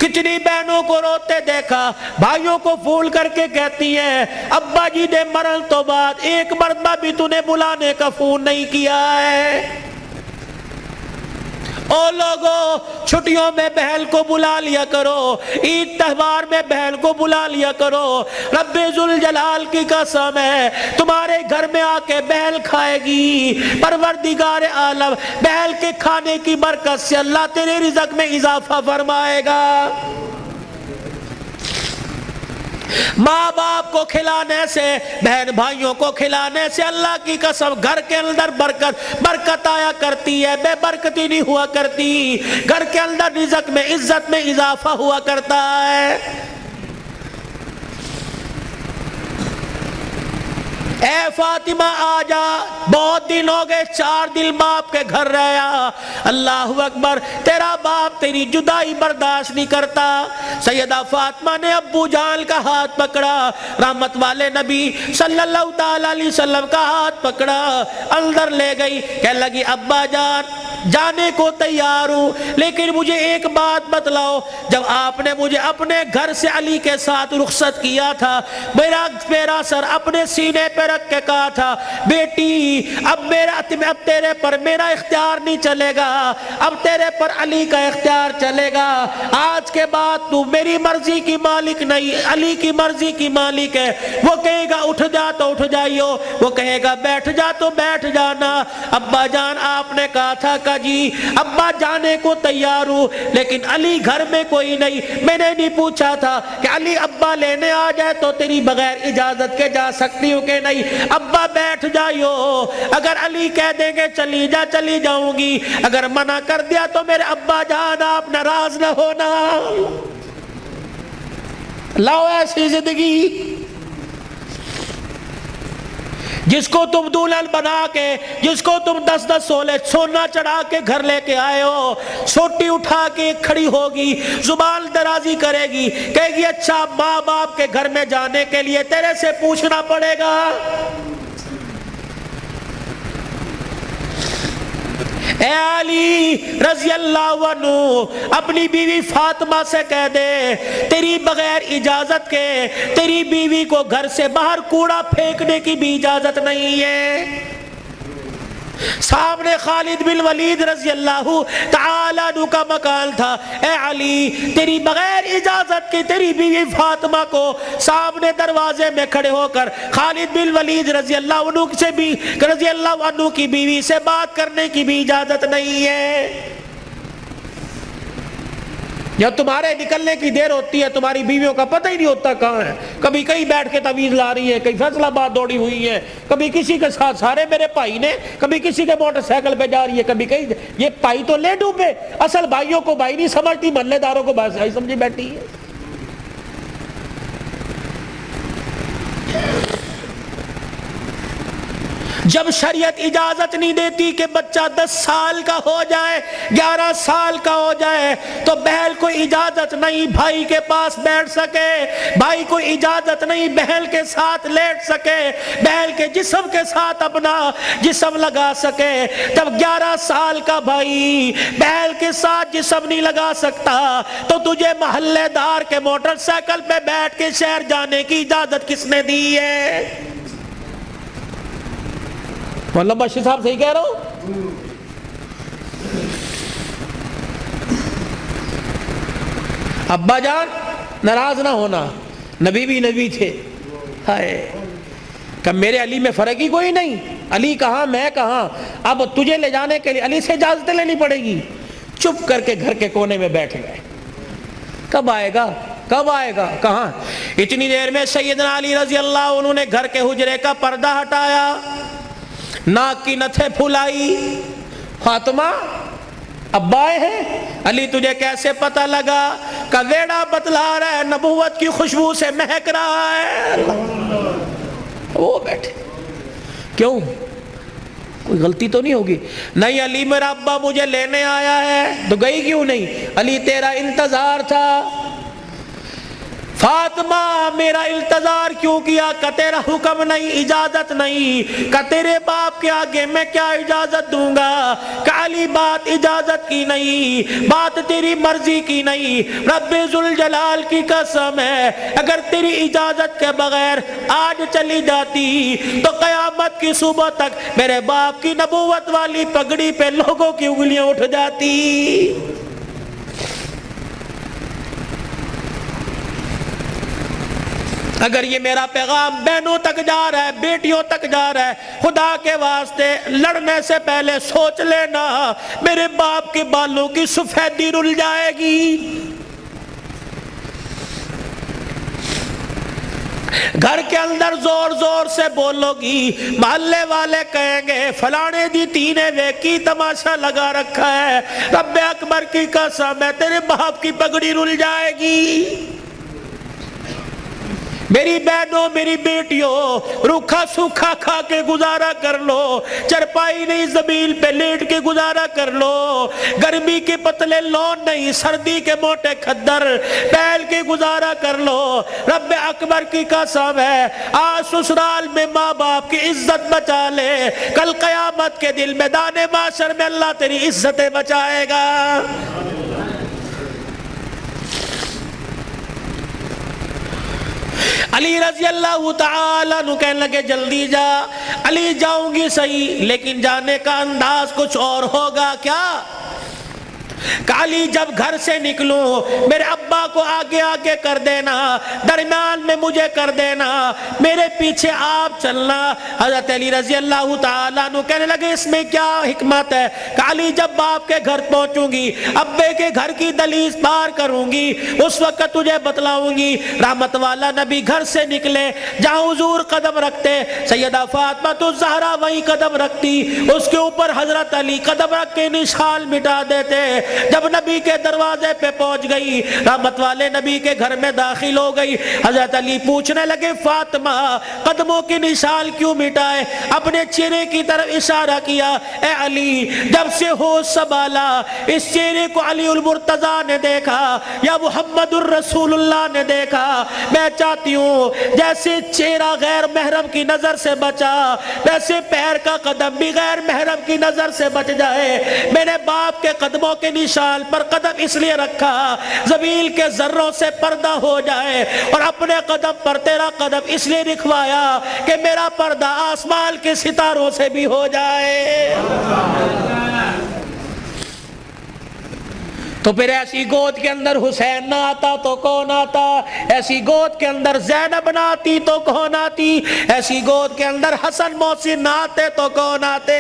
کتنی بہنوں کو روتے دیکھا، بھائیوں کو پھول کر کے کہتی ہیں ابا جی نے مرن تو بعد ایک مرتبہ بھی تو نے بلانے کا فون نہیں کیا ہے۔ او لوگوں، چھٹیوں میں بہن کو بلا لیا کرو، عید تہوار میں بہن کو بلا لیا کرو۔ رب ذوالجلال کی قسم ہے تمہارے گھر میں آ کے بہن کھائے گی، پروردگار عالم بہن کے کھانے کی برکت سے اللہ تیرے رزق میں اضافہ فرمائے گا۔ ماں باپ کو کھلانے سے، بہن بھائیوں کو کھلانے سے اللہ کی قسم گھر کے اندر برکت آیا کرتی ہے، بے برکتی نہیں ہوا کرتی۔ گھر کے اندر رزق میں، عزت میں اضافہ ہوا کرتا ہے۔ اے فاطمہ آ جا، بہت دن ہو گئے، 4 دن باپ کے گھر رہا۔ اللہ اکبر، تیرا باپ تیری جدائی برداشت نہیں کرتا۔ سیدہ فاطمہ نے ابو جان کا ہاتھ پکڑا، رحمت والے نبی صلی اللہ تعالی علیہ وسلم کا ہاتھ پکڑا، اندر لے گئی، کہنے لگی ابا جان جانے کو تیار ہوں، لیکن مجھے ایک بات بتلاؤ، جب آپ نے مجھے اپنے گھر سے علی کے ساتھ رخصت کیا تھا، میرا سر اپنے سینے پہ رکھ کے کہا تھا بیٹی اب تیرے پر میرا اختیار نہیں چلے گا، اب تیرے پر علی کا اختیار چلے گا، آج کے بعد تو میری مرضی کی مالک نہیں، علی کی مرضی کی مالک ہے۔ وہ کہے گا اٹھ جا تو اٹھ جائیو، وہ کہے گا بیٹھ جا تو بیٹھ جانا۔ ابا جان آپ نے کہا تھا کہ جی ابا جانے کو تیار ہوں، لیکن علی گھر میں کوئی نہیں، میں نے نہیں پوچھا تھا کہ علی ابا لینے آ جائے تو تیری بغیر اجازت کے جا سکتی ہوں کہ نہیں، ابا بیٹھ جائیو، اگر علی کہہ دیں گے چلی جا چلی جاؤں گی، اگر منع کر دیا تو میرے ابا جان آپ ناراض نہ ہونا۔ لاؤ ایسی زندگی جس کو تم دلہن بنا کے، جس کو تم 10 سولے سونا چڑھا کے گھر لے کے آئے ہو، سوٹی اٹھا کے کھڑی ہوگی، زبان درازی کرے گی، کہے گی اچھا ماں باپ کے گھر میں جانے کے لیے تیرے سے پوچھنا پڑے گا۔ اے علی رضی اللہ عنہ اپنی بیوی فاطمہ سے کہہ دے تیری بغیر اجازت کے تیری بیوی کو گھر سے باہر کوڑا پھینکنے کی بھی اجازت نہیں ہے۔ سامنے خالد بن ولید رضی اللہ تعالیٰ عنہ کا مکان تھا، اے علی تیری بغیر اجازت کی تیری بیوی فاطمہ کو سامنے دروازے میں کھڑے ہو کر خالد بن ولید رضی اللہ عنہ کی بیوی سے بات کرنے کی بھی اجازت نہیں ہے۔ جب تمہارے نکلنے کی دیر ہوتی ہے تمہاری بیویوں کا پتہ ہی نہیں ہوتا کہاں ہے، کبھی کہیں بیٹھ کے تعویذ لا رہی ہے، کہیں فیصل آباد دوڑی ہوئی ہے، کبھی کسی کے ساتھ سارے میرے بھائی نے، کبھی کسی کے موٹر سائیکل پہ جا رہی ہے، کبھی کہیں، یہ بھائی تو لے ڈوبے، اصل بھائیوں کو بھائی نہیں سمجھتی، محلے داروں کو بھائی سمجھی بیٹھی ہے۔ جب شریعت اجازت نہیں دیتی کہ بچہ 10 سال کا ہو جائے، 11 سال کا ہو جائے تو بہن کو اجازت نہیں بھائی کے پاس بیٹھ سکے، بھائی کو اجازت نہیں بہن کے ساتھ لیٹ سکے، بہن کے جسم کے ساتھ اپنا جسم لگا سکے۔ جب 11 سال کا بھائی بہن کے ساتھ جسم نہیں لگا سکتا تو تجھے محلے دار کے موٹر سائیکل پہ بیٹھ کے شہر جانے کی اجازت کس نے دی ہے؟ مولانا بشیر صاحب صحیح کہہ رہا ہوں؟ ابا جان ناراض نہ ہونا، نبی بھی نبی تھے، ہائے کہ میرے علی میں فرق ہی کوئی نہیں، علی کہاں میں کہاں، اب تجھے لے جانے کے لیے علی سے اجازت لینی پڑے گی۔ چپ کر کے گھر کے کونے میں بیٹھ گئے، کب آئے گا کب آئے گا کہاں؟ اتنی دیر میں سیدنا علی رضی اللہ عنہ نے گھر کے حجرے کا پردہ ہٹایا، ناک کی نتھے پھلائی، فاطمہ ابا آئے ہیں؟ علی تجھے کیسے پتہ لگا؟ کہ ویڑا بتلا رہا ہے، نبوت کی خوشبو سے مہک رہا ہے۔ وہ بیٹھے، کیوں کوئی غلطی تو نہیں ہوگی؟ نہیں علی میرا ابا مجھے لینے آیا ہے۔ تو گئی کیوں نہیں؟ علی تیرا انتظار تھا۔ فاطمہ میرا التظار کیوں کیا؟ کہ تیرا حکم نہیں، اجازت نہیں، کہ تیرے باپ کے آگے میں کیا اجازت دوں گا؟ کہ علی بات اجازت کی نہیں، بات تیری مرضی کی نہیں، رب ذوالجلال کی قسم ہے اگر تیری اجازت کے بغیر آج چلی جاتی تو قیامت کی صبح تک میرے باپ کی نبوت والی پگڑی پہ لوگوں کی انگلیاں اٹھ جاتی۔ اگر یہ میرا پیغام بہنوں تک جا رہا ہے، بیٹیوں تک جا رہا ہے، خدا کے واسطے لڑنے سے پہلے سوچ لینا میرے باپ کے بالوں کی سفیدی رل جائے گی۔ گھر کے اندر زور زور سے بولو گی، محلے والے کہیں گے فلانے دی تینے ویکی تماشا لگا رکھا ہے، رب اکبر کی قسم ہے تیرے باپ کی پگڑی رل جائے گی۔ میری بہنوں میری بیٹیوں روکھا سوکھا کھا کے گزارا کر لو، چرپائی نہیں زمین پہ لیٹ کے گزارا کر لو، گرمی کے پتلے لون نہیں سردی کے موٹے کھدر پہل کے گزارا کر لو۔ رب اکبر کی قسم ہے آج سسرال میں ماں باپ کی عزت بچا لے، کل قیامت کے دن میدان معاشر میں اللہ تیری عزتیں بچائے گا۔ علی رضی اللہ تعالیٰ عنہ کہنے لگے جلدی جا۔ علی جاؤں گی صحیح لیکن جانے کا انداز کچھ اور ہوگا۔ کیا؟ علی جب گھر سے نکلوں میرے ابا کو آگے آگے کر دینا، درمیان میں مجھے کر دینا، میرے پیچھے آپ چلنا۔ حضرت علی رضی اللہ تعالیٰ عنہ کہنے لگے اس میں کیا حکمت ہے؟ کہ علی جب باپ کے گھر پہنچوں گی، ابے کے گھر کی دہلیز پار کروں گی، اس وقت تجھے بتلاؤں گی۔ رحمت والا نبی گھر سے نکلے، جہاں حضور قدم رکھتے سیدہ فاطمہ الزہرا وہیں قدم رکھتی، اس کے اوپر حضرت علی قدم رکھ کے نشان مٹا دیتے۔ جب نبی کے دروازے پہ پہنچ گئی، رحمت والے نبی کے گھر میں داخل ہو گئی، حضرت علی پوچھنے لگے فاطمہ قدموں کی نشان کیوں مٹائے؟ اپنے چہرے کی طرف اشارہ کیا، اے علی جب سے ہوش سنبھالا اس چہرے کو علی المرتضیٰ نے دیکھا یا محمد الرسول اللہ نے دیکھا، میں چاہتی ہوں جیسے چہرہ غیر محرم کی نظر سے بچا ویسے پیر کا قدم بھی غیر محرم کی نظر سے بچ جائے۔ میرے باپ کے قدموں کے نشان پر قدم اس لیے رکھا زمین کے ذروں سے پردہ ہو جائے، اور اپنے قدم پر تیرا قدم اس لیے رکھوایا کہ میرا پردہ آسمان کے ستاروں سے بھی ہو جائے۔ تو پھر ایسی گود کے اندر حسین نہ آتا تو کون آتا؟ ایسی گود کے اندر زینب نہ آتی تو کون آتی؟ ایسی گود کے اندر حسن محسن نہ آتے تو کون آتے؟